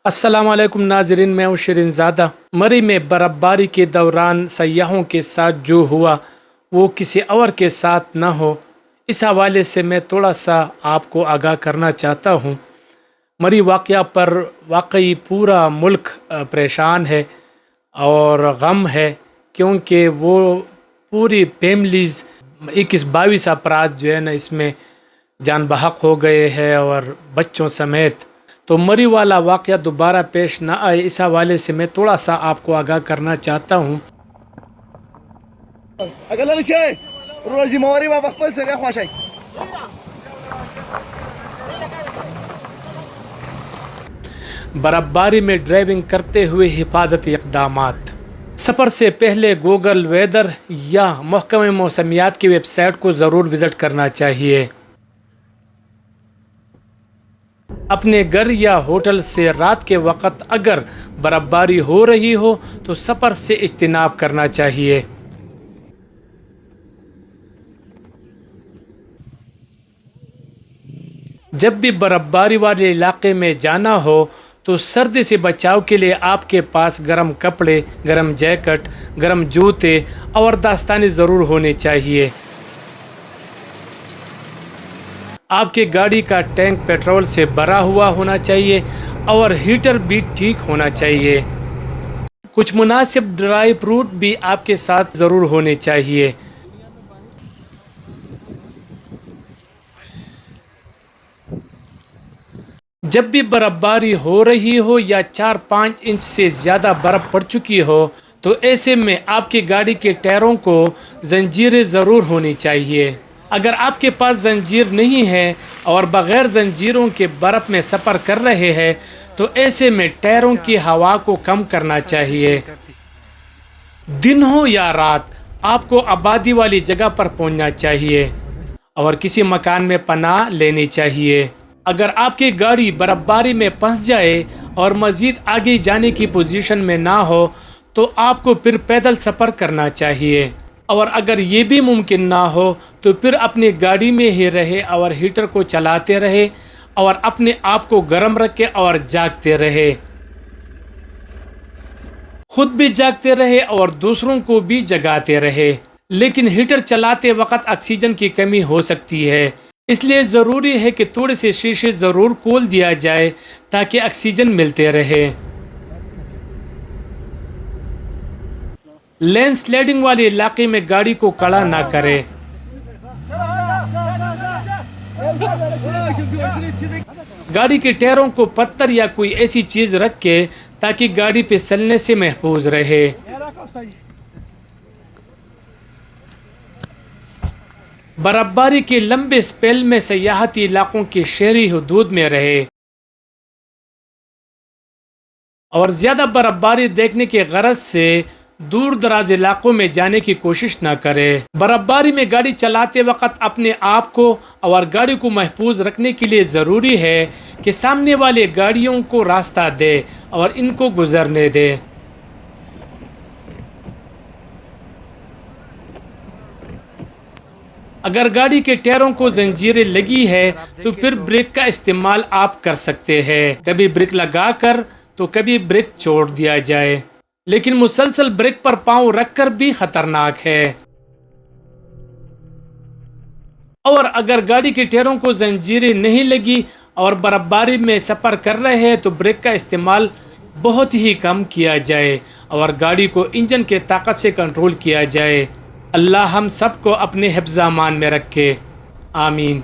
السلام علیکم ناظرین، میں ہوں شرین زادہ۔ مری میں برفباری کے دوران سیاحوں کے ساتھ جو ہوا وہ کسی اور کے ساتھ نہ ہو، اس حوالے سے میں تھوڑا سا آپ کو آگاہ کرنا چاہتا ہوں۔ مری واقعہ پر واقعی پورا ملک پریشان ہے اور غم ہے، کیونکہ وہ پوری فیملیز 21-22 افراد جو ہے نا اس میں جان بحق ہو گئے ہیں اور بچوں سمیت۔ تو مری والا واقعہ دوبارہ پیش نہ آئے، اس حوالے سے میں تھوڑا سا آپ کو آگاہ کرنا چاہتا ہوں۔ برفباری میں ڈرائیونگ کرتے ہوئے حفاظتی اقدامات۔ سفر سے پہلے گوگل ویدر یا محکمہ موسمیات کی ویب سائٹ کو ضرور وزٹ کرنا چاہیے۔ اپنے گھر یا ہوٹل سے رات کے وقت اگر برفباری ہو رہی ہو تو سفر سے اجتناب کرنا چاہیے۔ جب بھی برفباری والے علاقے میں جانا ہو تو سردی سے بچاؤ کے لیے آپ کے پاس گرم کپڑے، گرم جیکٹ، گرم جوتے اور دستانے ضرور ہونے چاہیے۔ آپ کی گاڑی کا ٹینک پیٹرول سے بھرا ہوا ہونا چاہیے اور ہیٹر بھی ٹھیک ہونا چاہیے۔ کچھ مناسب ڈرائی فروٹ بھی آپ کے ساتھ ضرور ہونے چاہیے۔ جب بھی برفباری ہو رہی ہو یا 4-5 انچ سے زیادہ برف پڑ چکی ہو تو ایسے میں آپ کی گاڑی کے ٹائروں کو زنجیریں ضرور ہونی چاہیے۔ اگر آپ کے پاس زنجیر نہیں ہے اور بغیر زنجیروں کے برف میں سفر کر رہے ہیں تو ایسے میں ٹائروں کی ہوا کو کم کرنا چاہیے۔ دن ہو یا رات آپ کو آبادی والی جگہ پر پہنچنا چاہیے اور کسی مکان میں پناہ لینی چاہیے۔ اگر آپ کی گاڑی برفباری میں پھنس جائے اور مزید آگے جانے کی پوزیشن میں نہ ہو تو آپ کو پھر پیدل سفر کرنا چاہیے، اور اگر یہ بھی ممکن نہ ہو تو پھر اپنی گاڑی میں ہی رہے اور ہیٹر کو چلاتے رہے اور اپنے آپ کو گرم رکھے اور جاگتے رہے، خود بھی جاگتے رہے اور دوسروں کو بھی جگاتے رہے۔ لیکن ہیٹر چلاتے وقت آکسیجن کی کمی ہو سکتی ہے، اس لیے ضروری ہے کہ تھوڑے سے شیشے ضرور کھول دیا جائے تاکہ آکسیجن ملتے رہے۔ لینڈ سلائڈنگ والے علاقے میں گاڑی کو کھڑا نہ کرے۔ گاڑی کے ٹائروں کو پتھر یا کوئی ایسی چیز رکھے تاکہ گاڑی پہ چلنے سے محفوظ رہے۔ برفباری کے لمبے اسپیل میں سیاحتی علاقوں کی شہری حدود میں رہے اور زیادہ برفباری دیکھنے کے غرض سے دور دراز علاقوں میں جانے کی کوشش نہ کرے۔ برفباری میں گاڑی چلاتے وقت اپنے آپ کو اور گاڑی کو محفوظ رکھنے کے لیے ضروری ہے کہ سامنے والے گاڑیوں کو راستہ دے اور ان کو گزرنے دے۔ اگر گاڑی کے ٹائروں کو زنجیریں لگی ہے تو پھر بریک کا استعمال آپ کر سکتے ہیں، کبھی بریک لگا کر تو کبھی بریک چھوڑ دیا جائے، لیکن مسلسل بریک پر پاؤں رکھ کر بھی خطرناک ہے۔ اور اگر گاڑی کے ٹائروں کو زنجیریں نہیں لگی اور برفباری میں سفر کر رہے ہیں تو بریک کا استعمال بہت ہی کم کیا جائے اور گاڑی کو انجن کے طاقت سے کنٹرول کیا جائے۔ اللہ ہم سب کو اپنے حفظ امان میں رکھے، آمین۔